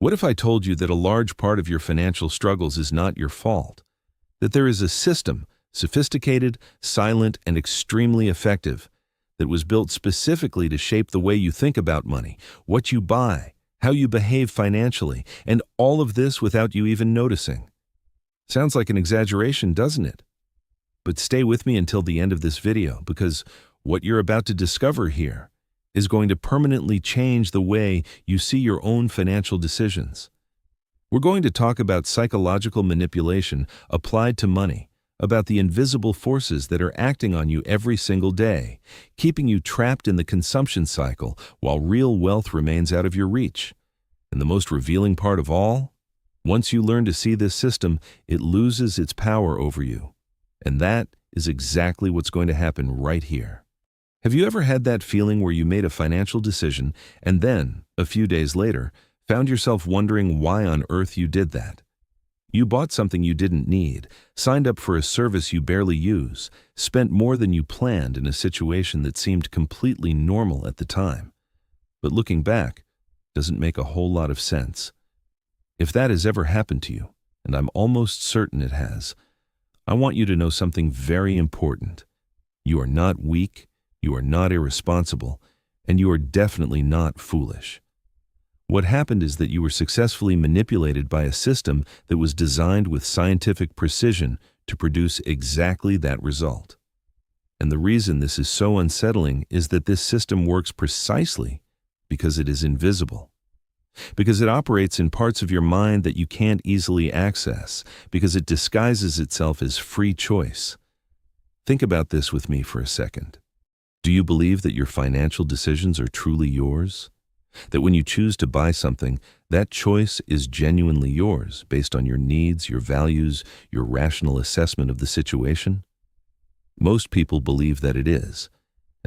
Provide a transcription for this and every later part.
What if I told you that a large part of your financial struggles is not your fault? That there is a system, sophisticated, silent, and extremely effective, that was built specifically to shape the way you think about money, what you buy, how you behave financially, and all of this without you even noticing. Sounds like an exaggeration, doesn't it? But stay with me until the end of this video, because what you're about to discover here is going to permanently change the way you see your own financial decisions. We're going to talk about psychological manipulation applied to money, about the invisible forces that are acting on you every single day, keeping you trapped in the consumption cycle while real wealth remains out of your reach. And the most revealing part of all, once you learn to see this system, it loses its power over you. And that is exactly what's going to happen right here. Have you ever had that feeling where you made a financial decision and then, a few days later, found yourself wondering why on earth you did that? You bought something you didn't need, signed up for a service you barely use, spent more than you planned in a situation that seemed completely normal at the time. But looking back, doesn't make a whole lot of sense. If that has ever happened to you, and I'm almost certain it has, I want you to know something very important. You are not weak, you are not irresponsible, and you are definitely not foolish. What happened is that you were successfully manipulated by a system that was designed with scientific precision to produce exactly that result. And the reason this is so unsettling is that this system works precisely because it is invisible. Because it operates in parts of your mind that you can't easily access, because it disguises itself as free choice. Think about this with me for a second. Do you believe that your financial decisions are truly yours? That when you choose to buy something, that choice is genuinely yours based on your needs, your values, your rational assessment of the situation? Most people believe that it is,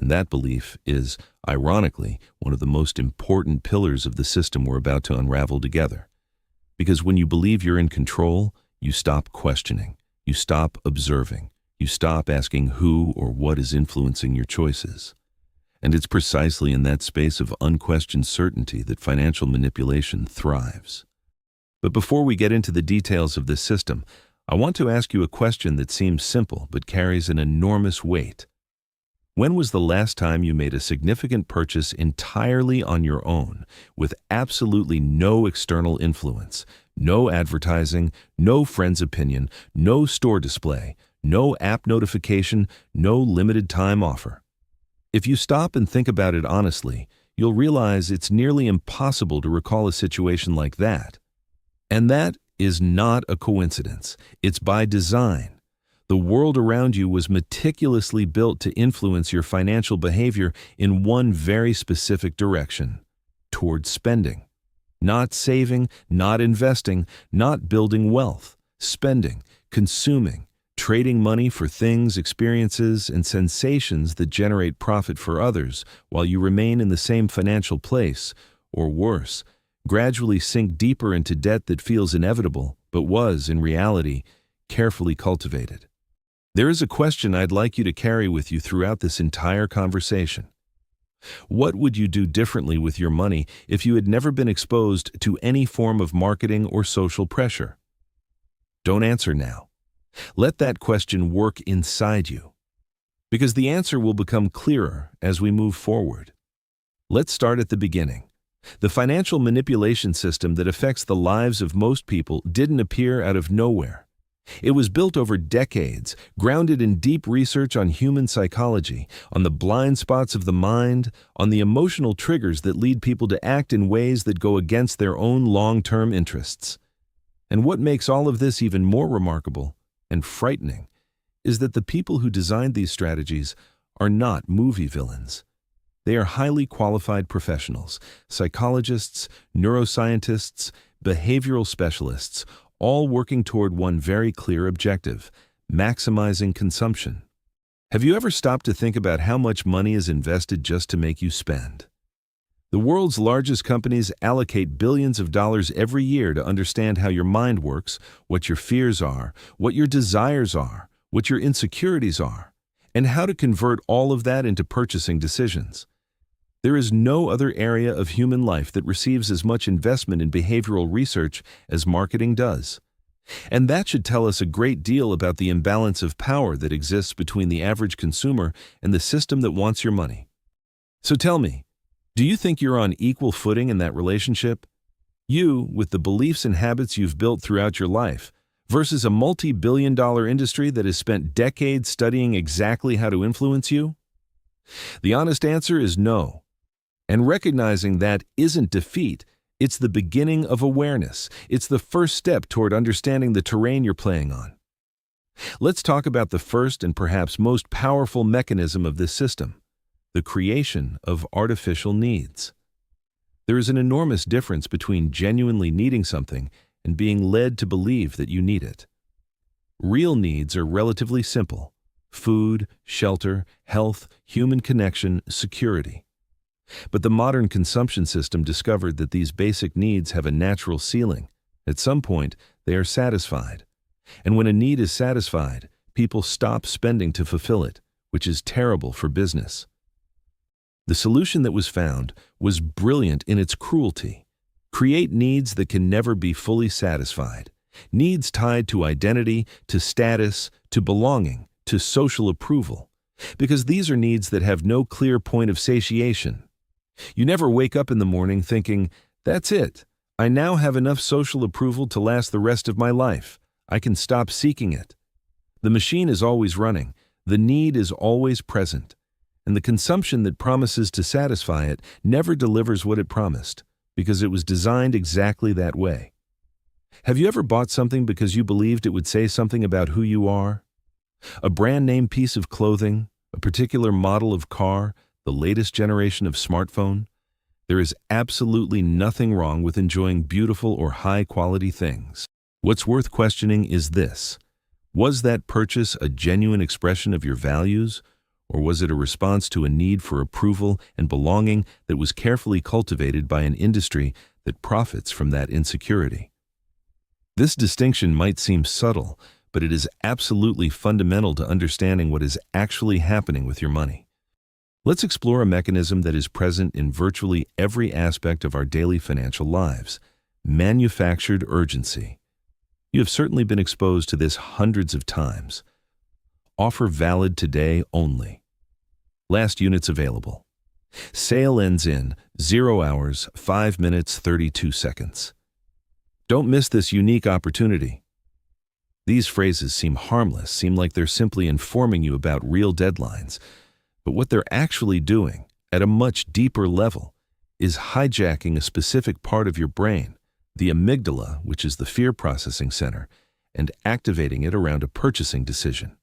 and that belief is, ironically, one of the most important pillars of the system we're about to unravel together. Because when you believe you're in control, you stop questioning, you stop observing, you stop asking who or what is influencing your choices. And it's precisely in that space of unquestioned certainty that financial manipulation thrives. But before we get into the details of this system, I want to ask you a question that seems simple but carries an enormous weight. When was the last time you made a significant purchase entirely on your own, with absolutely no external influence, no advertising, no friend's opinion, no store display, no app notification, no limited time offer? If you stop and think about it honestly, you'll realize it's nearly impossible to recall a situation like that. And that is not a coincidence. It's by design. The world around you was meticulously built to influence your financial behavior in one very specific direction, toward spending. Not saving, not investing, not building wealth, spending, consuming, trading money for things, experiences, and sensations that generate profit for others while you remain in the same financial place, or worse, gradually sink deeper into debt that feels inevitable, but was, in reality, carefully cultivated. There is a question I'd like you to carry with you throughout this entire conversation. What would you do differently with your money if you had never been exposed to any form of marketing or social pressure? Don't answer now. Let that question work inside you, because the answer will become clearer as we move forward. Let's start at the beginning. The financial manipulation system that affects the lives of most people didn't appear out of nowhere. It was built over decades, grounded in deep research on human psychology, on the blind spots of the mind, on the emotional triggers that lead people to act in ways that go against their own long-term interests. And what makes all of this even more remarkable and frightening is that the people who designed these strategies are not movie villains. They are highly qualified professionals, psychologists, neuroscientists, behavioral specialists, all working toward one very clear objective: maximizing consumption. Have you ever stopped to think about how much money is invested just to make you spend? The world's largest companies allocate billions of dollars every year to understand how your mind works, what your fears are, what your desires are, what your insecurities are, and how to convert all of that into purchasing decisions. There is no other area of human life that receives as much investment in behavioral research as marketing does. And that should tell us a great deal about the imbalance of power that exists between the average consumer and the system that wants your money. So tell me, do you think you're on equal footing in that relationship? You, with the beliefs and habits you've built throughout your life, versus a multi-billion-dollar industry that has spent decades studying exactly how to influence you? The honest answer is no. And recognizing that isn't defeat, it's the beginning of awareness. It's the first step toward understanding the terrain you're playing on. Let's talk about the first and perhaps most powerful mechanism of this system, the creation of artificial needs. There is an enormous difference between genuinely needing something and being led to believe that you need it. Real needs are relatively simple: food, shelter, health, human connection, security. But the modern consumption system discovered that these basic needs have a natural ceiling. At some point, they are satisfied. And when a need is satisfied, people stop spending to fulfill it, which is terrible for business. The solution that was found was brilliant in its cruelty. Create needs that can never be fully satisfied. Needs tied to identity, to status, to belonging, to social approval. Because these are needs that have no clear point of satiation. You never wake up in the morning thinking, "That's it. I now have enough social approval to last the rest of my life. I can stop seeking it." The machine is always running. The need is always present. And the consumption that promises to satisfy it never delivers what it promised, because it was designed exactly that way. Have you ever bought something because you believed it would say something about who you are? A brand name piece of clothing, a particular model of car, the latest generation of smartphone? There is absolutely nothing wrong with enjoying beautiful or high-quality things. What's worth questioning is this: was that purchase a genuine expression of your values, or was it a response to a need for approval and belonging that was carefully cultivated by an industry that profits from that insecurity? This distinction might seem subtle, but it is absolutely fundamental to understanding what is actually happening with your money. Let's explore a mechanism that is present in virtually every aspect of our daily financial lives: manufactured urgency. You have certainly been exposed to this hundreds of times. Offer valid today only. Last units available. Sale ends in 0 hours, 5 minutes, 32 seconds. Don't miss this unique opportunity. These phrases seem harmless, seem like they're simply informing you about real deadlines. But what they're actually doing, at a much deeper level, is hijacking a specific part of your brain, the amygdala, which is the fear processing center, and activating it around a purchasing decision.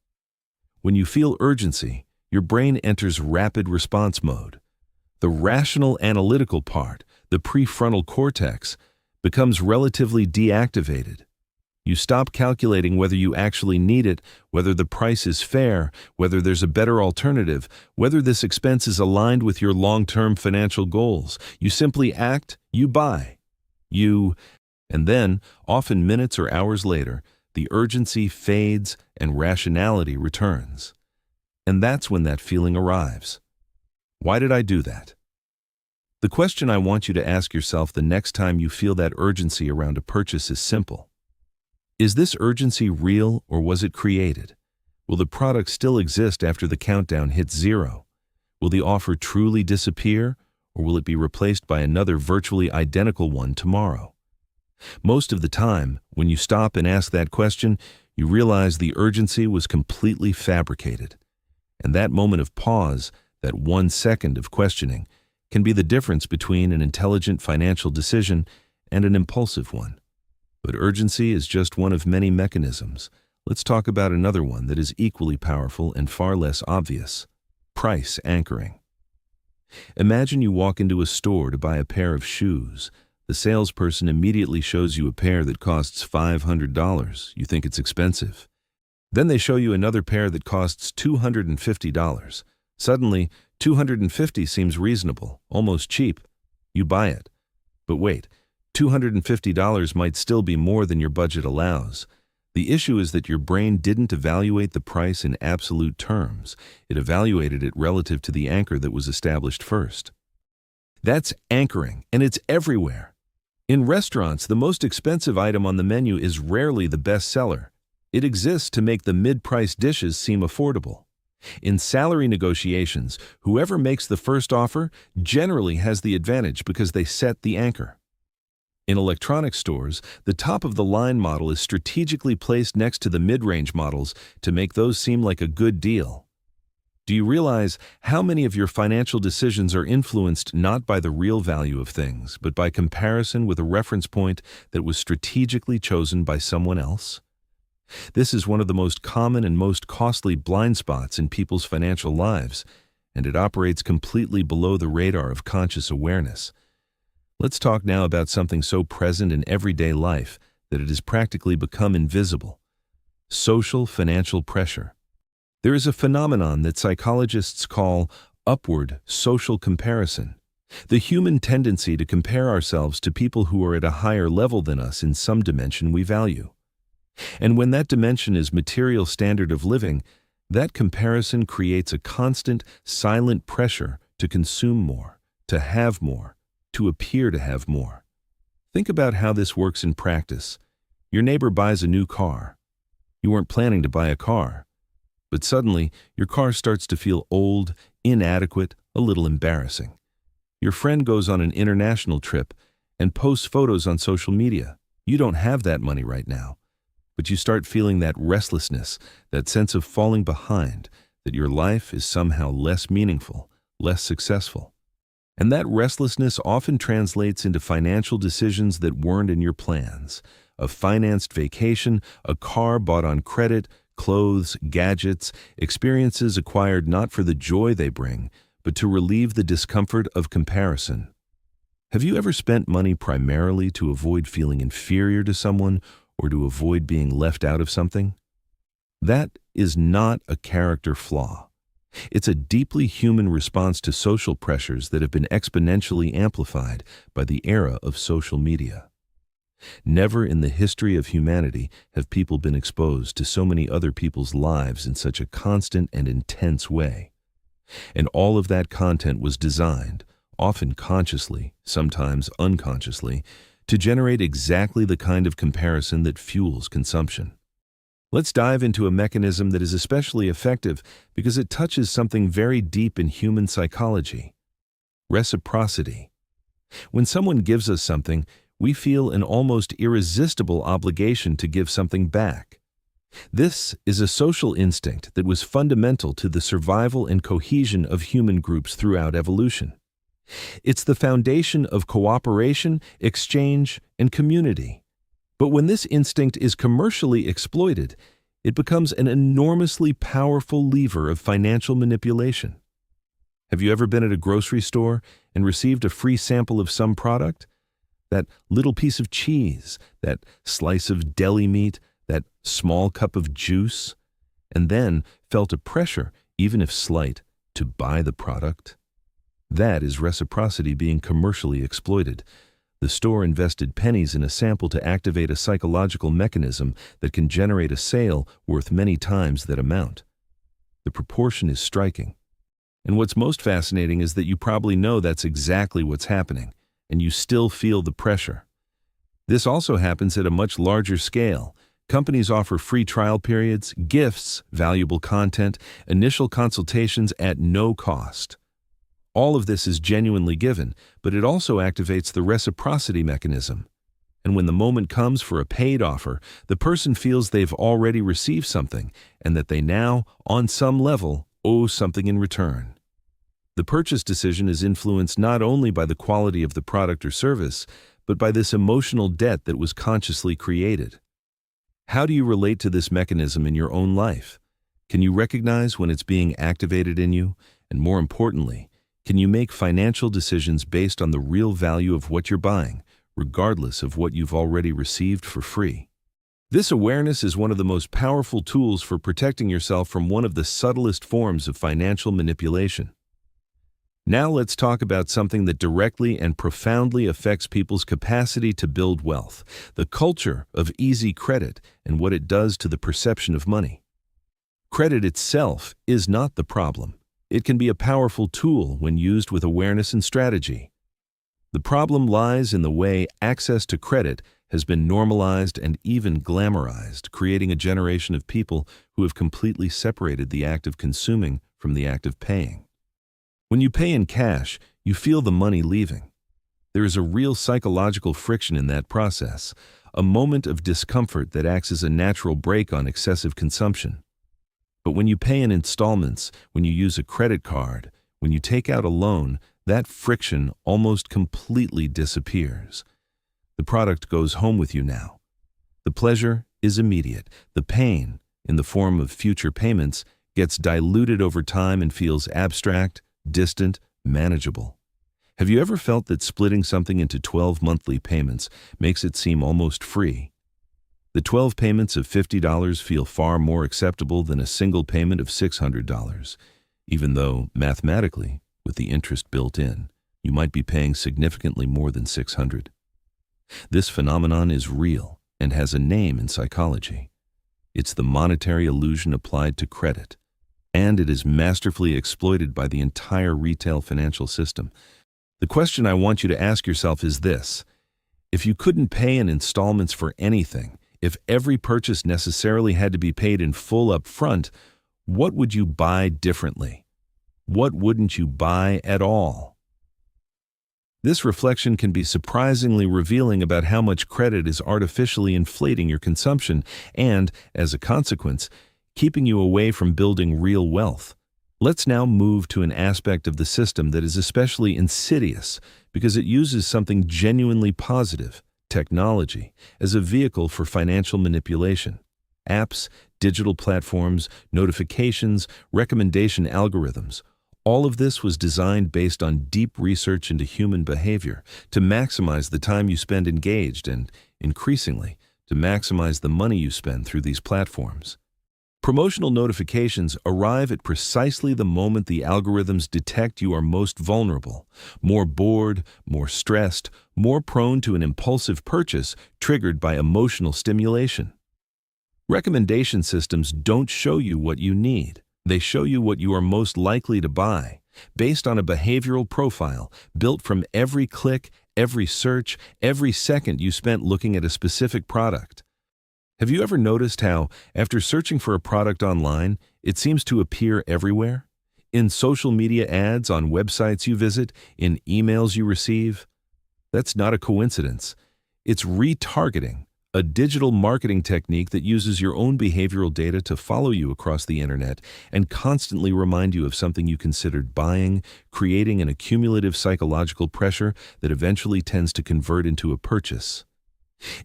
When you feel urgency, your brain enters rapid response mode. The rational analytical part, the prefrontal cortex, becomes relatively deactivated. You stop calculating whether you actually need it, whether the price is fair, whether there's a better alternative, whether this expense is aligned with your long-term financial goals. You simply act, you buy. And then, often minutes or hours later, the urgency fades and rationality returns. And that's when that feeling arrives. Why did I do that? The question I want you to ask yourself the next time you feel that urgency around a purchase is simple. Is this urgency real, or was it created? Will the product still exist after the countdown hits 0? Will the offer truly disappear, or will it be replaced by another virtually identical one tomorrow? Most of the time, when you stop and ask that question, you realize the urgency was completely fabricated. And that moment of pause, that 1 second of questioning, can be the difference between an intelligent financial decision and an impulsive one. But urgency is just one of many mechanisms. Let's talk about another one that is equally powerful and far less obvious: price anchoring. Imagine you walk into a store to buy a pair of shoes. The salesperson immediately shows you a pair that costs $500. You think it's expensive. Then they show you another pair that costs $250. Suddenly, $250 seems reasonable, almost cheap. You buy it. But wait, $250 might still be more than your budget allows. The issue is that your brain didn't evaluate the price in absolute terms. It evaluated it relative to the anchor that was established first. That's anchoring, and it's everywhere. In restaurants, the most expensive item on the menu is rarely the best seller. It exists to make the mid-priced dishes seem affordable. In salary negotiations, whoever makes the first offer generally has the advantage because they set the anchor. In electronics stores, the top-of-the-line model is strategically placed next to the mid-range models to make those seem like a good deal. Do you realize how many of your financial decisions are influenced not by the real value of things, but by comparison with a reference point that was strategically chosen by someone else? This is one of the most common and most costly blind spots in people's financial lives, and it operates completely below the radar of conscious awareness. Let's talk now about something so present in everyday life that it has practically become invisible: social financial pressure. There is a phenomenon that psychologists call upward social comparison, the human tendency to compare ourselves to people who are at a higher level than us in some dimension we value. And when that dimension is material standard of living, that comparison creates a constant, silent pressure to consume more, to have more, to appear to have more. Think about how this works in practice. Your neighbor buys a new car. You weren't planning to buy a car, but suddenly your car starts to feel old, inadequate, a little embarrassing. Your friend goes on an international trip and posts photos on social media. You don't have that money right now, but you start feeling that restlessness, that sense of falling behind, that your life is somehow less meaningful, less successful. And that restlessness often translates into financial decisions that weren't in your plans: a financed vacation, a car bought on credit, clothes, gadgets, experiences acquired not for the joy they bring, but to relieve the discomfort of comparison. Have you ever spent money primarily to avoid feeling inferior to someone or to avoid being left out of something? That is not a character flaw. It's a deeply human response to social pressures that have been exponentially amplified by the era of social media. Never in the history of humanity have people been exposed to so many other people's lives in such a constant and intense way. And all of that content was designed, often consciously, sometimes unconsciously, to generate exactly the kind of comparison that fuels consumption. Let's dive into a mechanism that is especially effective because it touches something very deep in human psychology: reciprocity. When someone gives us something, we feel an almost irresistible obligation to give something back. This is a social instinct that was fundamental to the survival and cohesion of human groups throughout evolution. It's the foundation of cooperation, exchange, and community. But when this instinct is commercially exploited, it becomes an enormously powerful lever of financial manipulation. Have you ever been at a grocery store and received a free sample of some product? That little piece of cheese, that slice of deli meat, that small cup of juice, and then felt a pressure, even if slight, to buy the product? That is reciprocity being commercially exploited. The store invested pennies in a sample to activate a psychological mechanism that can generate a sale worth many times that amount. The proportion is striking. And what's most fascinating is that you probably know that's exactly what's happening, and you still feel the pressure. This also happens at a much larger scale. Companies offer free trial periods, gifts, valuable content, initial consultations at no cost. All of this is genuinely given, but it also activates the reciprocity mechanism. And when the moment comes for a paid offer, the person feels they've already received something and that they now, on some level, owe something in return. The purchase decision is influenced not only by the quality of the product or service, but by this emotional debt that was consciously created. How do you relate to this mechanism in your own life? Can you recognize when it's being activated in you? And more importantly, can you make financial decisions based on the real value of what you're buying, regardless of what you've already received for free? This awareness is one of the most powerful tools for protecting yourself from one of the subtlest forms of financial manipulation. Now let's talk about something that directly and profoundly affects people's capacity to build wealth: the culture of easy credit and what it does to the perception of money. Credit itself is not the problem. It can be a powerful tool when used with awareness and strategy. The problem lies in the way access to credit has been normalized and even glamorized, creating a generation of people who have completely separated the act of consuming from the act of paying. When you pay in cash, you feel the money leaving. There is a real psychological friction in that process, a moment of discomfort that acts as a natural brake on excessive consumption. But when you pay in installments, when you use a credit card, when you take out a loan, that friction almost completely disappears. The product goes home with you now. The pleasure is immediate. The pain, in the form of future payments, gets diluted over time and feels abstract, distant, manageable. Have you ever felt that splitting something into 12 monthly payments makes it seem almost free? The 12 payments of $50 feel far more acceptable than a single payment of $600, even though, mathematically, with the interest built in, you might be paying significantly more than $600. This phenomenon is real and has a name in psychology. It's the monetary illusion applied to credit, and it is masterfully exploited by the entire retail financial system. The question I want you to ask yourself is this: if you couldn't pay in installments for anything, if every purchase necessarily had to be paid in full up front, what would you buy differently? What wouldn't you buy at all? This reflection can be surprisingly revealing about how much credit is artificially inflating your consumption and, as a consequence, keeping you away from building real wealth. Let's now move to an aspect of the system that is especially insidious because it uses something genuinely positive, technology, as a vehicle for financial manipulation. Apps, digital platforms, notifications, recommendation algorithms. All of this was designed based on deep research into human behavior to maximize the time you spend engaged and, increasingly, to maximize the money you spend through these platforms. Promotional notifications arrive at precisely the moment the algorithms detect you are most vulnerable, more bored, more stressed, more prone to an impulsive purchase triggered by emotional stimulation. Recommendation systems don't show you what you need. They show you what you are most likely to buy, based on a behavioral profile built from every click, every search, every second you spent looking at a specific product. Have you ever noticed how, after searching for a product online, it seems to appear everywhere? In social media ads, on websites you visit, in emails you receive? That's not a coincidence. It's retargeting, a digital marketing technique that uses your own behavioral data to follow you across the internet and constantly remind you of something you considered buying, creating an accumulative psychological pressure that eventually tends to convert into a purchase.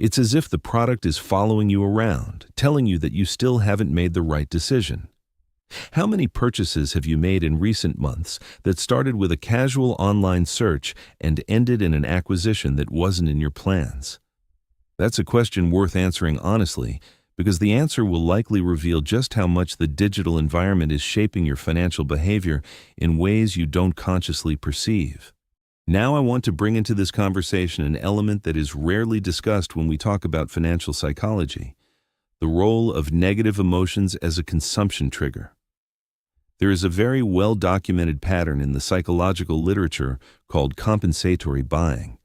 It's as if the product is following you around, telling you that you still haven't made the right decision. How many purchases have you made in recent months that started with a casual online search and ended in an acquisition that wasn't in your plans? That's a question worth answering honestly, because the answer will likely reveal just how much the digital environment is shaping your financial behavior in ways you don't consciously perceive. Now I want to bring into this conversation an element that is rarely discussed when we talk about financial psychology: the role of negative emotions as a consumption trigger. There is a very well-documented pattern in the psychological literature called compensatory buying,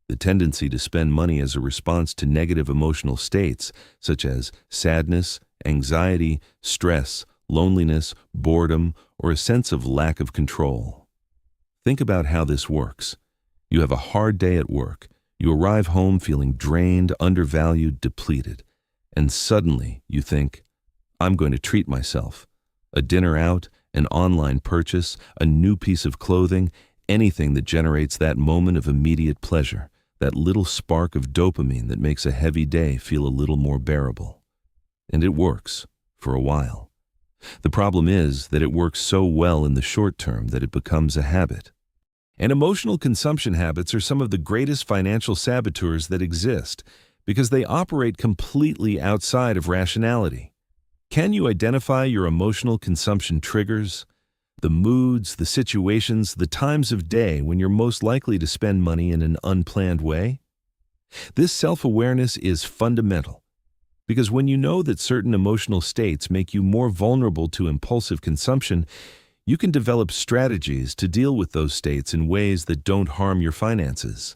the tendency to spend money as a response to negative emotional states such as sadness, anxiety, stress, loneliness, boredom, or a sense of lack of control. Think about how this works. You have a hard day at work. You arrive home feeling drained, undervalued, depleted. And suddenly you think, I'm going to treat myself. A dinner out, an online purchase, a new piece of clothing, anything that generates that moment of immediate pleasure, that little spark of dopamine that makes a heavy day feel a little more bearable. And it works, for a while. The problem is that it works so well in the short term that it becomes a habit. And emotional consumption habits are some of the greatest financial saboteurs that exist because they operate completely outside of rationality. Can you identify your emotional consumption triggers? The moods, the situations, the times of day when you're most likely to spend money in an unplanned way? This self-awareness is fundamental because when you know that certain emotional states make you more vulnerable to impulsive consumption, You can develop strategies to deal with those states in ways that don't harm your finances.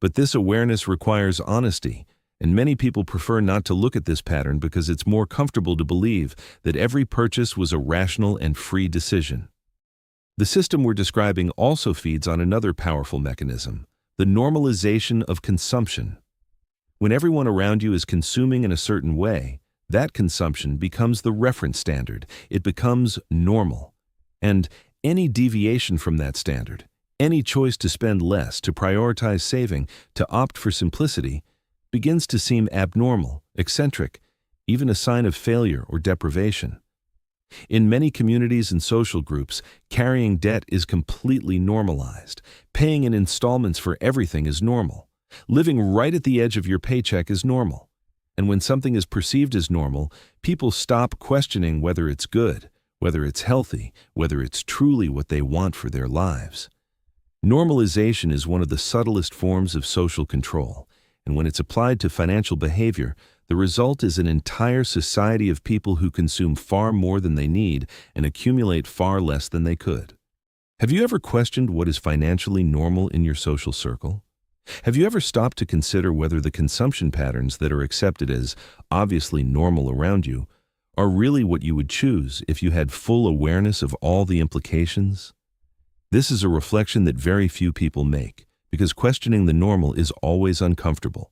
But this awareness requires honesty, and many people prefer not to look at this pattern because it's more comfortable to believe that every purchase was a rational and free decision. The system we're describing also feeds on another powerful mechanism, the normalization of consumption. When everyone around you is consuming in a certain way, that consumption becomes the reference standard. It becomes normal. And any deviation from that standard, any choice to spend less, to prioritize saving, to opt for simplicity, begins to seem abnormal, eccentric, even a sign of failure or deprivation. In many communities and social groups, carrying debt is completely normalized. Paying in installments for everything is normal. Living right at the edge of your paycheck is normal. And when something is perceived as normal, people stop questioning whether it's good, whether it's healthy, whether it's truly what they want for their lives. Normalization is one of the subtlest forms of social control, and when it's applied to financial behavior, the result is an entire society of people who consume far more than they need and accumulate far less than they could. Have you ever questioned what is financially normal in your social circle? Have you ever stopped to consider whether the consumption patterns that are accepted as obviously normal around you are really what you would choose if you had full awareness of all the implications? This is a reflection that very few people make, because questioning the normal is always uncomfortable.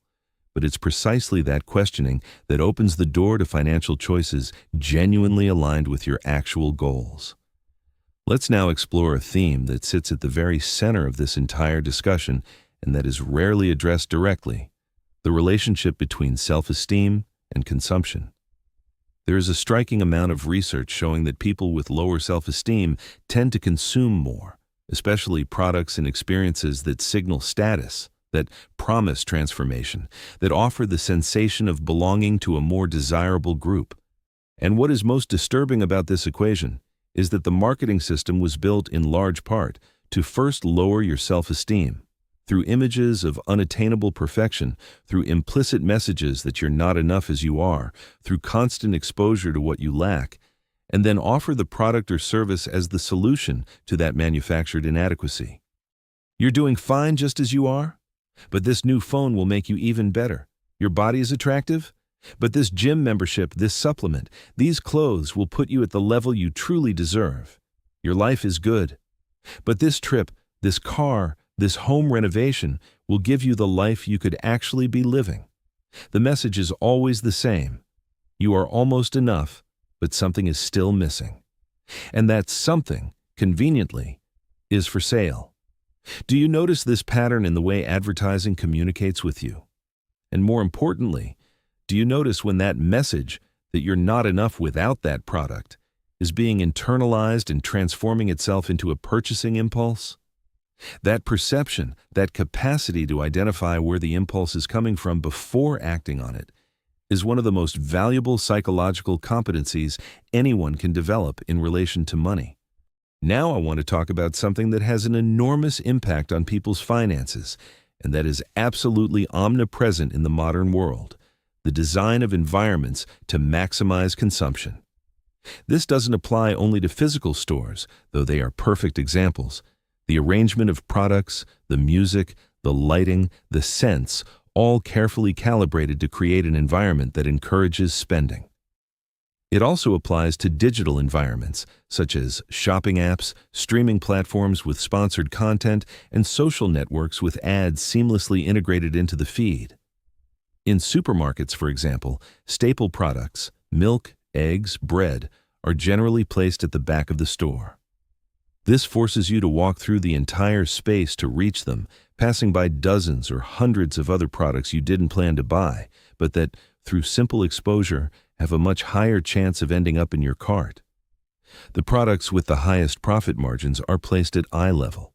But it's precisely that questioning that opens the door to financial choices genuinely aligned with your actual goals. Let's now explore a theme that sits at the very center of this entire discussion and that is rarely addressed directly: the relationship between self-esteem and consumption. There is a striking amount of research showing that people with lower self-esteem tend to consume more, especially products and experiences that signal status, that promise transformation, that offer the sensation of belonging to a more desirable group. And what is most disturbing about this equation is that the marketing system was built in large part to first lower your self-esteem, through images of unattainable perfection, through implicit messages that you're not enough as you are, through constant exposure to what you lack, and then offer the product or service as the solution to that manufactured inadequacy. You're doing fine just as you are, but this new phone will make you even better. Your body is attractive, but this gym membership, this supplement, these clothes will put you at the level you truly deserve. Your life is good, but this trip, this car, this home renovation will give you the life you could actually be living. The message is always the same. You are almost enough, but something is still missing. And that something, conveniently, is for sale. Do you notice this pattern in the way advertising communicates with you? And more importantly, do you notice when that message that you're not enough without that product is being internalized and transforming itself into a purchasing impulse? That perception, that capacity to identify where the impulse is coming from before acting on it, is one of the most valuable psychological competencies anyone can develop in relation to money. Now I want to talk about something that has an enormous impact on people's finances, and that is absolutely omnipresent in the modern world: the design of environments to maximize consumption. This doesn't apply only to physical stores, though they are perfect examples. The arrangement of products, the music, the lighting, the scents, all carefully calibrated to create an environment that encourages spending. It also applies to digital environments, such as shopping apps, streaming platforms with sponsored content, and social networks with ads seamlessly integrated into the feed. In supermarkets, for example, staple products, milk, eggs, bread, are generally placed at the back of the store. This forces you to walk through the entire space to reach them, passing by dozens or hundreds of other products you didn't plan to buy, but that, through simple exposure, have a much higher chance of ending up in your cart. The products with the highest profit margins are placed at eye level.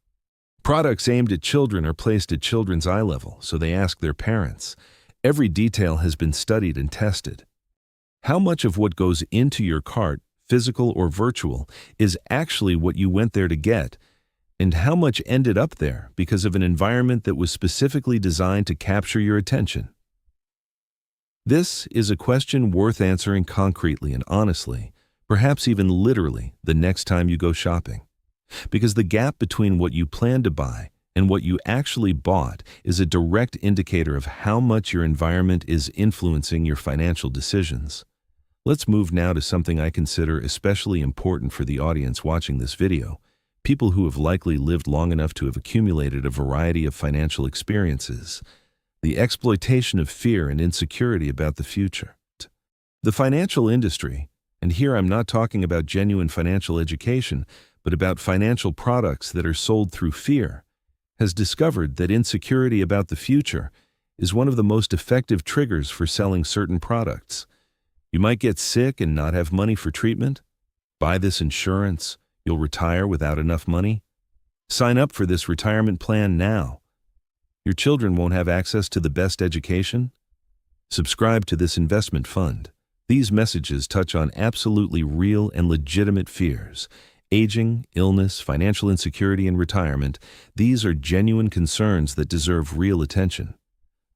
Products aimed at children are placed at children's eye level, so they ask their parents. Every detail has been studied and tested. How much of what goes into your cart, physical or virtual, is actually what you went there to get, and how much ended up there because of an environment that was specifically designed to capture your attention? This is a question worth answering concretely and honestly, perhaps even literally the next time you go shopping. Because the gap between what you plan to buy and what you actually bought is a direct indicator of how much your environment is influencing your financial decisions. Let's move now to something I consider especially important for the audience watching this video, people who have likely lived long enough to have accumulated a variety of financial experiences, the exploitation of fear and insecurity about the future. The financial industry, and here I'm not talking about genuine financial education, but about financial products that are sold through fear, has discovered that insecurity about the future is one of the most effective triggers for selling certain products. You might get sick and not have money for treatment. Buy this insurance, you'll retire without enough money. Sign up for this retirement plan now. Your children won't have access to the best education. Subscribe to this investment fund. These messages touch on absolutely real and legitimate fears. Aging, illness, financial insecurity, and retirement, these are genuine concerns that deserve real attention.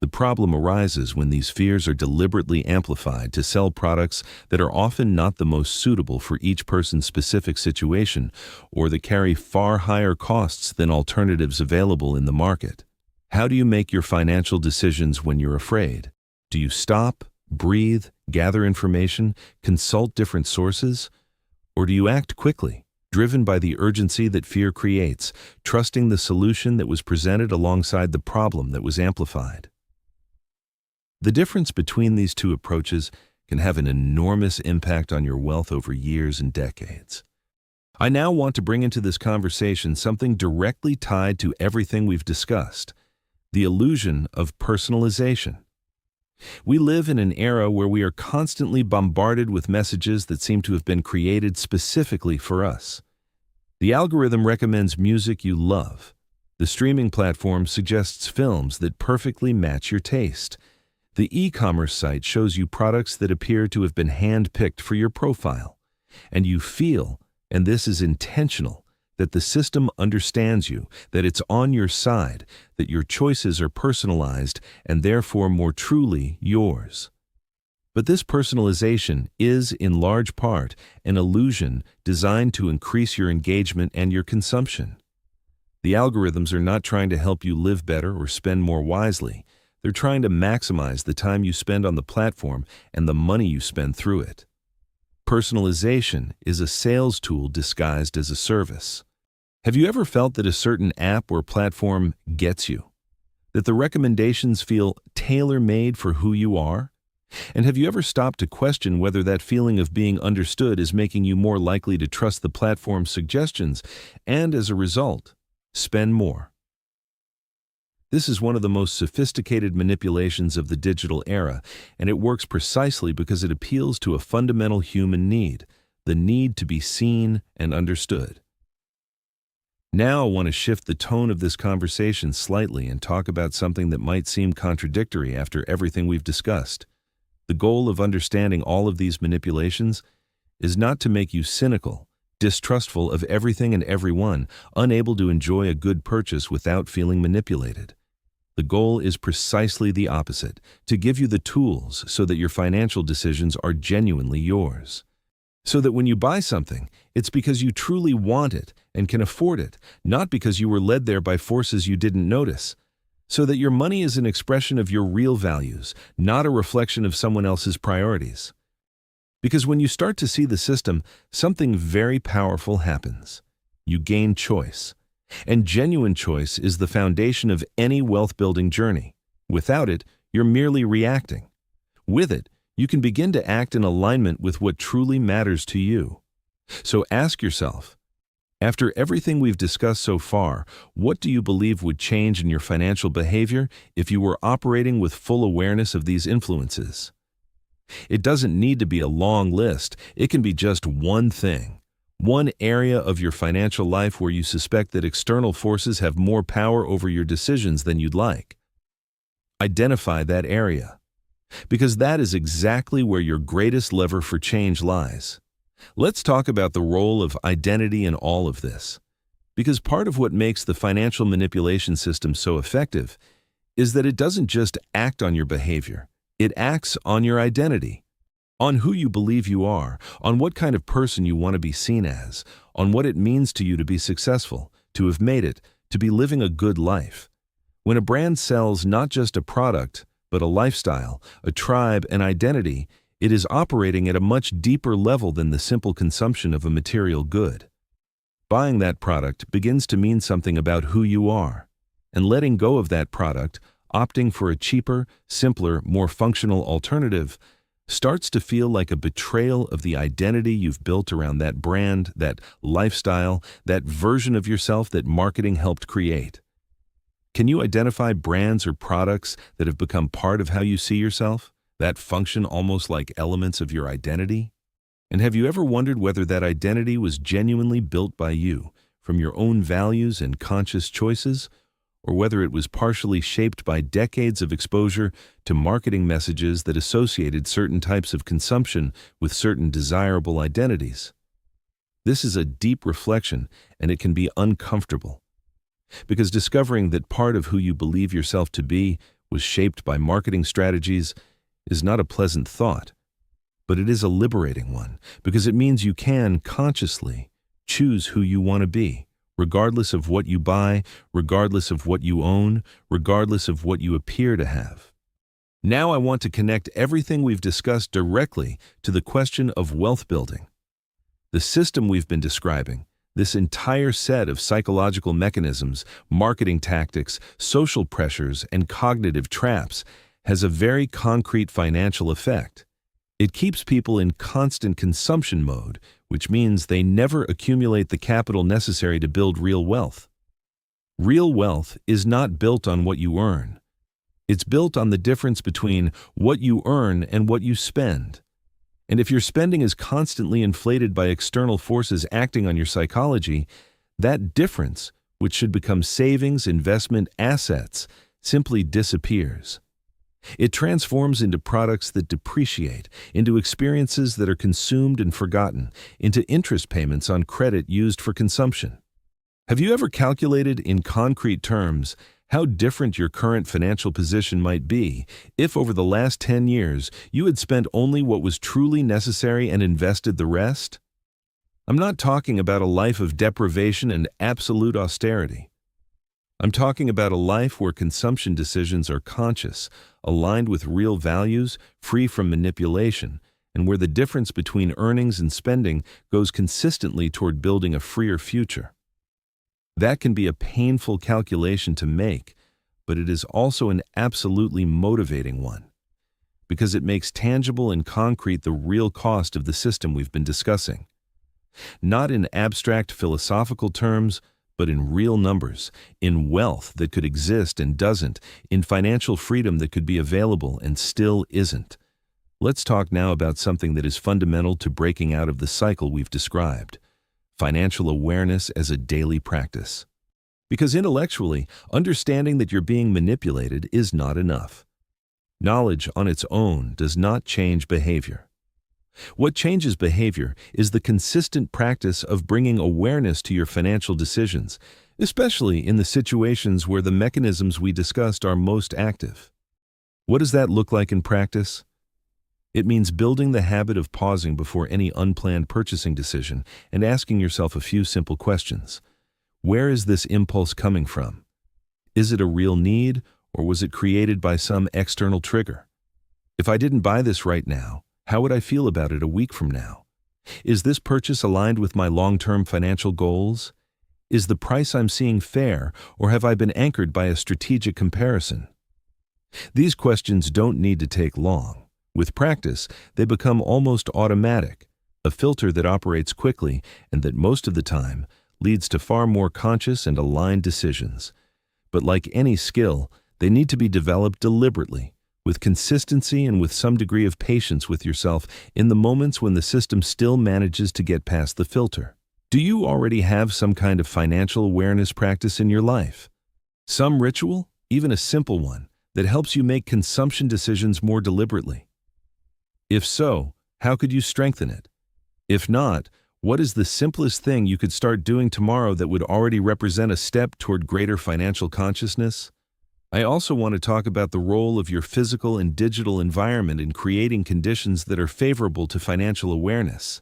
The problem arises when these fears are deliberately amplified to sell products that are often not the most suitable for each person's specific situation or that carry far higher costs than alternatives available in the market. How do you make your financial decisions when you're afraid? Do you stop, breathe, gather information, consult different sources? Or do you act quickly, driven by the urgency that fear creates, trusting the solution that was presented alongside the problem that was amplified? The difference between these two approaches can have an enormous impact on your wealth over years and decades. I now want to bring into this conversation something directly tied to everything we've discussed: the illusion of personalization. We live in an era where we are constantly bombarded with messages that seem to have been created specifically for us. The algorithm recommends music you love. The streaming platform suggests films that perfectly match your taste. The e-commerce site shows you products that appear to have been hand-picked for your profile. And you feel, and this is intentional, that the system understands you, that it's on your side, that your choices are personalized and therefore more truly yours. But this personalization is, in large part, an illusion designed to increase your engagement and your consumption. The algorithms are not trying to help you live better or spend more wisely. They're trying to maximize the time you spend on the platform and the money you spend through it. Personalization is a sales tool disguised as a service. Have you ever felt that a certain app or platform gets you? That the recommendations feel tailor-made for who you are? And have you ever stopped to question whether that feeling of being understood is making you more likely to trust the platform's suggestions and, as a result, spend more? This is one of the most sophisticated manipulations of the digital era, and it works precisely because it appeals to a fundamental human need, the need to be seen and understood. Now I want to shift the tone of this conversation slightly and talk about something that might seem contradictory after everything we've discussed. The goal of understanding all of these manipulations is not to make you cynical, distrustful of everything and everyone, unable to enjoy a good purchase without feeling manipulated. The goal is precisely the opposite, to give you the tools so that your financial decisions are genuinely yours. So that when you buy something, it's because you truly want it and can afford it, not because you were led there by forces you didn't notice. So that your money is an expression of your real values, not a reflection of someone else's priorities. Because when you start to see the system, something very powerful happens. You gain choice. And genuine choice is the foundation of any wealth-building journey. Without it, you're merely reacting. With it, you can begin to act in alignment with what truly matters to you. So ask yourself, after everything we've discussed so far, what do you believe would change in your financial behavior if you were operating with full awareness of these influences? It doesn't need to be a long list. It can be just one thing. One area of your financial life where you suspect that external forces have more power over your decisions than you'd like. Identify that area, because that is exactly where your greatest lever for change lies. Let's talk about the role of identity in all of this, because part of what makes the financial manipulation system so effective is that it doesn't just act on your behavior, it acts on your identity. on who you believe you are, on what kind of person you want to be seen as, on what it means to you to be successful, to have made it, to be living a good life. When a brand sells not just a product, but a lifestyle, a tribe, an identity, it is operating at a much deeper level than the simple consumption of a material good. Buying that product begins to mean something about who you are, and letting go of that product, opting for a cheaper, simpler, more functional alternative, starts to feel like a betrayal of the identity you've built around that brand, that lifestyle, that version of yourself that marketing helped create. Can you identify brands or products that have become part of how you see yourself, that function almost like elements of your identity? And have you ever wondered whether that identity was genuinely built by you, from your own values and conscious choices, or whether it was partially shaped by decades of exposure to marketing messages that associated certain types of consumption with certain desirable identities? This is a deep reflection, and it can be uncomfortable. Because discovering that part of who you believe yourself to be was shaped by marketing strategies is not a pleasant thought, but it is a liberating one, because it means you can consciously choose who you want to be, regardless of what you buy, regardless of what you own, regardless of what you appear to have. Now I want to connect everything we've discussed directly to the question of wealth building. The system we've been describing, this entire set of psychological mechanisms, marketing tactics, social pressures, and cognitive traps, has a very concrete financial effect. It keeps people in constant consumption mode, which means they never accumulate the capital necessary to build real wealth. Real wealth is not built on what you earn. It's built on the difference between what you earn and what you spend. And if your spending is constantly inflated by external forces acting on your psychology, that difference, which should become savings, investment, assets, simply disappears. It transforms into products that depreciate, into experiences that are consumed and forgotten, into interest payments on credit used for consumption. Have you ever calculated in concrete terms how different your current financial position might be if over the last 10 years you had spent only what was truly necessary and invested the rest? I'm not talking about a life of deprivation and absolute austerity. I'm talking about a life where consumption decisions are conscious, aligned with real values, free from manipulation, and where the difference between earnings and spending goes consistently toward building a freer future. That can be a painful calculation to make, but it is also an absolutely motivating one, because it makes tangible and concrete the real cost of the system we've been discussing. Not in abstract philosophical terms, but in real numbers, in wealth that could exist and doesn't, in financial freedom that could be available and still isn't. Let's talk now about something that is fundamental to breaking out of the cycle we've described: financial awareness as a daily practice. Because intellectually, understanding that you're being manipulated is not enough. Knowledge on its own does not change behavior. What changes behavior is the consistent practice of bringing awareness to your financial decisions, especially in the situations where the mechanisms we discussed are most active. What does that look like in practice? It means building the habit of pausing before any unplanned purchasing decision and asking yourself a few simple questions. Where is this impulse coming from? Is it a real need, or was it created by some external trigger? If I didn't buy this right now, how would I feel about it a week from now? Is this purchase aligned with my long-term financial goals? Is the price I'm seeing fair, or have I been anchored by a strategic comparison? These questions don't need to take long. With practice, they become almost automatic, a filter that operates quickly and that most of the time leads to far more conscious and aligned decisions. But like any skill, they need to be developed deliberately, with consistency and with some degree of patience with yourself in the moments when the system still manages to get past the filter. Do you already have some kind of financial awareness practice in your life? Some ritual, even a simple one, that helps you make consumption decisions more deliberately? If so, how could you strengthen it? If not, what is the simplest thing you could start doing tomorrow that would already represent a step toward greater financial consciousness? I also want to talk about the role of your physical and digital environment in creating conditions that are favorable to financial awareness.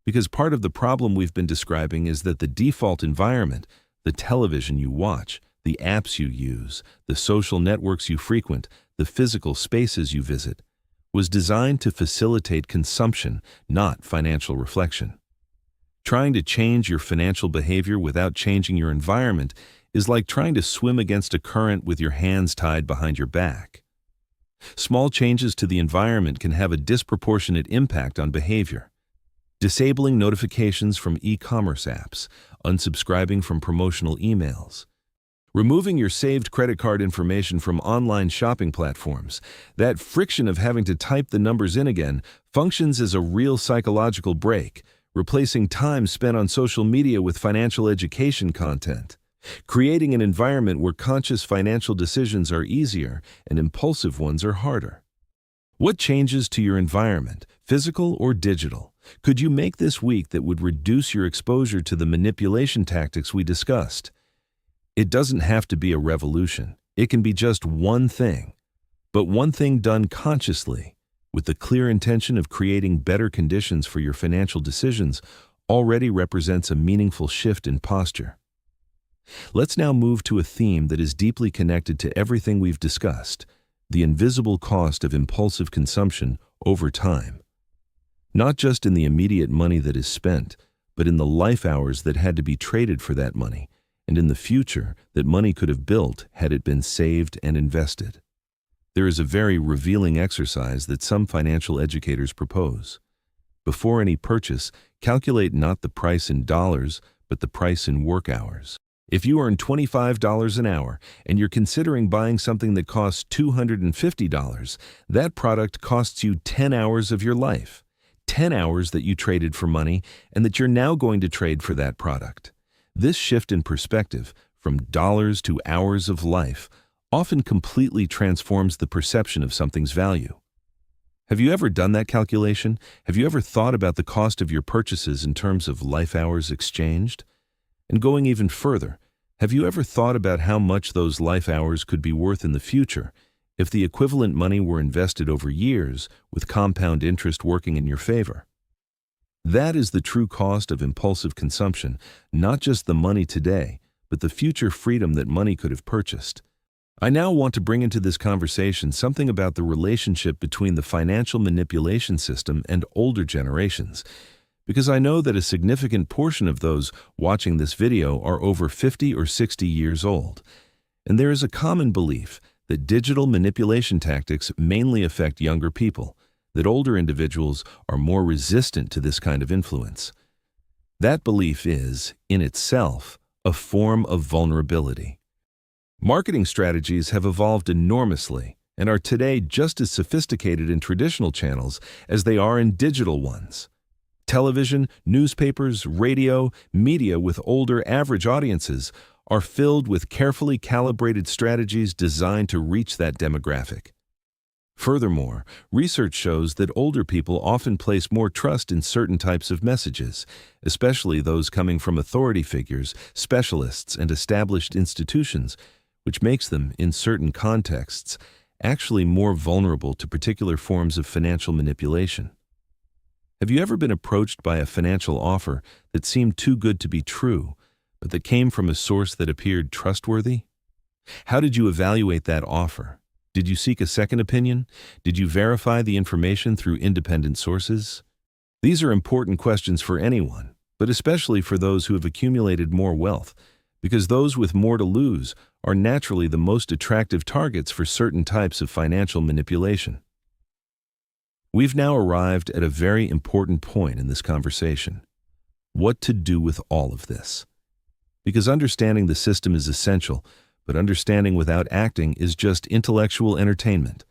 Because part of the problem we've been describing is that the default environment, the television you watch, the apps you use, the social networks you frequent, the physical spaces you visit, was designed to facilitate consumption, not financial reflection. Trying to change your financial behavior without changing your environment is like trying to swim against a current with your hands tied behind your back. Small changes to the environment can have a disproportionate impact on behavior. Disabling notifications from e-commerce apps, unsubscribing from promotional emails, removing your saved credit card information from online shopping platforms. That friction of having to type the numbers in again functions as a real psychological break, replacing time spent on social media with financial education content, creating an environment where conscious financial decisions are easier and impulsive ones are harder. What changes to your environment, physical or digital, could you make this week that would reduce your exposure to the manipulation tactics we discussed? It doesn't have to be a revolution. It can be just one thing, but one thing done consciously, with the clear intention of creating better conditions for your financial decisions, already represents a meaningful shift in posture. Let's now move to a theme that is deeply connected to everything we've discussed: the invisible cost of impulsive consumption over time. Not just in the immediate money that is spent, but in the life hours that had to be traded for that money, and in the future that money could have built had it been saved and invested. There is a very revealing exercise that some financial educators propose. Before any purchase, calculate not the price in dollars, but the price in work hours. If you earn $25 an hour and you're considering buying something that costs $250, that product costs you 10 hours of your life. 10 hours that you traded for money and that you're now going to trade for that product. This shift in perspective, from dollars to hours of life, often completely transforms the perception of something's value. Have you ever done that calculation? Have you ever thought about the cost of your purchases in terms of life hours exchanged? And going even further, have you ever thought about how much those life hours could be worth in the future if the equivalent money were invested over years with compound interest working in your favor? That is the true cost of impulsive consumption, not just the money today, but the future freedom that money could have purchased. I now want to bring into this conversation something about the relationship between the financial manipulation system and older generations, because I know that a significant portion of those watching this video are over 50 or 60 years old, and there is a common belief that digital manipulation tactics mainly affect younger people, that older individuals are more resistant to this kind of influence. That belief is, in itself, a form of vulnerability. Marketing strategies have evolved enormously and are today just as sophisticated in traditional channels as they are in digital ones. Television, newspapers, radio, media with older average audiences are filled with carefully calibrated strategies designed to reach that demographic. Furthermore, research shows that older people often place more trust in certain types of messages, especially those coming from authority figures, specialists, and established institutions, which makes them, in certain contexts, actually more vulnerable to particular forms of financial manipulation. Have you ever been approached by a financial offer that seemed too good to be true, but that came from a source that appeared trustworthy? How did you evaluate that offer? Did you seek a second opinion? Did you verify the information through independent sources? These are important questions for anyone, but especially for those who have accumulated more wealth, because those with more to lose are naturally the most attractive targets for certain types of financial manipulation. We've now arrived at a very important point in this conversation: what to do with all of this. Because understanding the system is essential, but understanding without acting is just intellectual entertainment.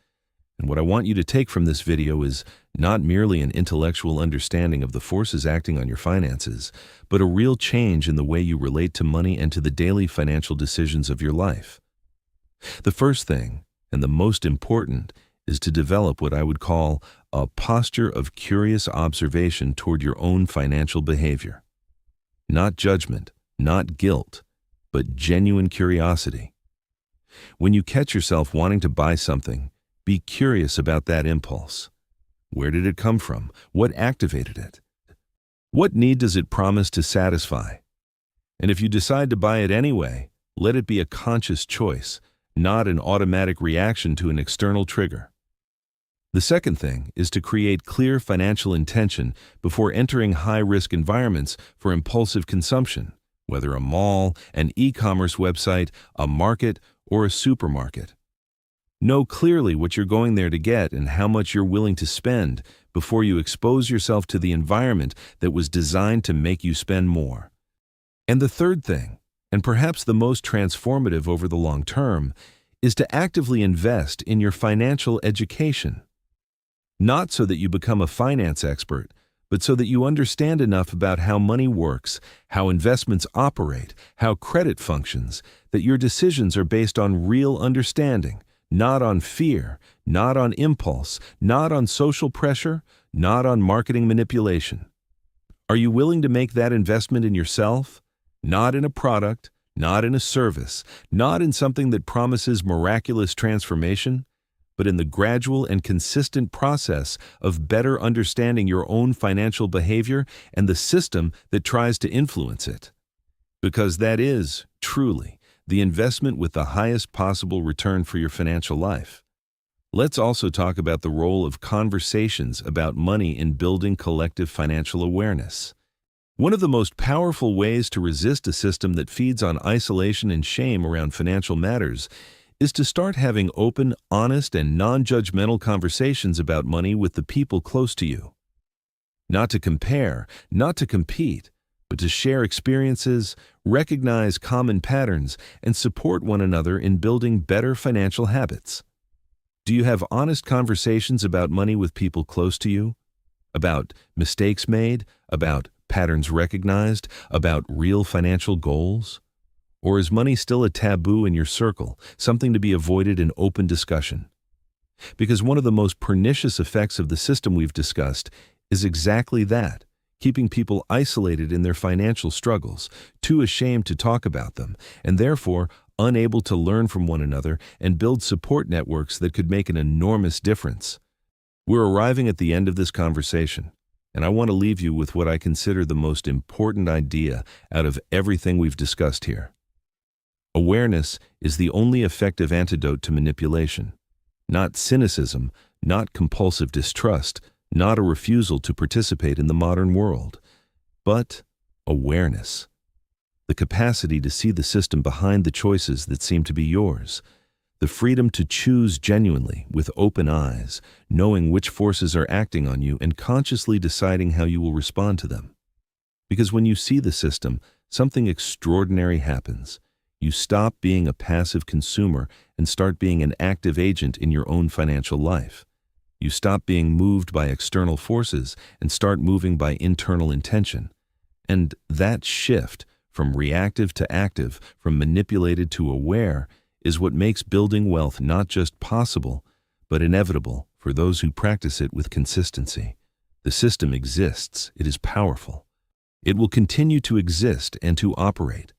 And what I want you to take from this video is not merely an intellectual understanding of the forces acting on your finances, but a real change in the way you relate to money and to the daily financial decisions of your life. The first thing, and the most important, is to develop what I would call a posture of curious observation toward your own financial behavior. Not judgment, not guilt, but genuine curiosity. When you catch yourself wanting to buy something, be curious about that impulse. Where did it come from? What activated it? What need does it promise to satisfy? And if you decide to buy it anyway, let it be a conscious choice, not an automatic reaction to an external trigger. The second thing is to create clear financial intention before entering high-risk environments for impulsive consumption, whether a mall, an e-commerce website, a market, or a supermarket. Know clearly what you're going there to get and how much you're willing to spend before you expose yourself to the environment that was designed to make you spend more. And the third thing, and perhaps the most transformative over the long term, is to actively invest in your financial education. Not so that you become a finance expert, but so that you understand enough about how money works, how investments operate, how credit functions, that your decisions are based on real understanding, not on fear, not on impulse, not on social pressure, not on marketing manipulation. Are you willing to make that investment in yourself? Not in a product, not in a service, not in something that promises miraculous transformation, but in the gradual and consistent process of better understanding your own financial behavior and the system that tries to influence it. Because that is, truly, the investment with the highest possible return for your financial life. Let's also talk about the role of conversations about money in building collective financial awareness. One of the most powerful ways to resist a system that feeds on isolation and shame around financial matters is to start having open, honest, and non-judgmental conversations about money with the people close to you. Not to compare, not to compete, but to share experiences, recognize common patterns, and support one another in building better financial habits. Do you have honest conversations about money with people close to you? About mistakes made? About patterns recognized? About real financial goals? Or is money still a taboo in your circle, something to be avoided in open discussion? Because one of the most pernicious effects of the system we've discussed is exactly that, keeping people isolated in their financial struggles, too ashamed to talk about them, and therefore unable to learn from one another and build support networks that could make an enormous difference. We're arriving at the end of this conversation, and I want to leave you with what I consider the most important idea out of everything we've discussed here. Awareness is the only effective antidote to manipulation. Not cynicism, not compulsive distrust, not a refusal to participate in the modern world, but awareness. The capacity to see the system behind the choices that seem to be yours. The freedom to choose genuinely with open eyes, knowing which forces are acting on you and consciously deciding how you will respond to them. Because when you see the system, something extraordinary happens. You stop being a passive consumer and start being an active agent in your own financial life. You stop being moved by external forces and start moving by internal intention. And that shift from reactive to active, from manipulated to aware, is what makes building wealth not just possible, but inevitable for those who practice it with consistency. The system exists. It is powerful. It will continue to exist and to operate.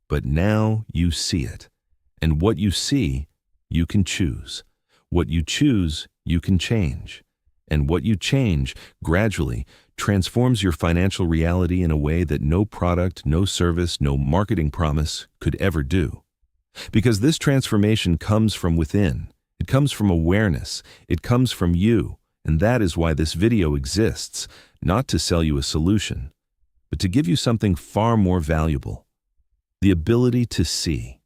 But now you see it. And what you see, you can choose. What you choose, you can change. And what you change, gradually, transforms your financial reality in a way that no product, no service, no marketing promise could ever do. Because this transformation comes from within. It comes from awareness. It comes from you. And that is why this video exists, not to sell you a solution, but to give you something far more valuable. The ability to see.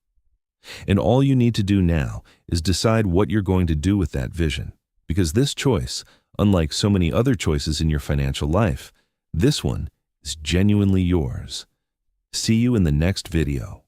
And all you need to do now is decide what you're going to do with that vision. Because this choice, unlike so many other choices in your financial life, this one is genuinely yours. See you in the next video.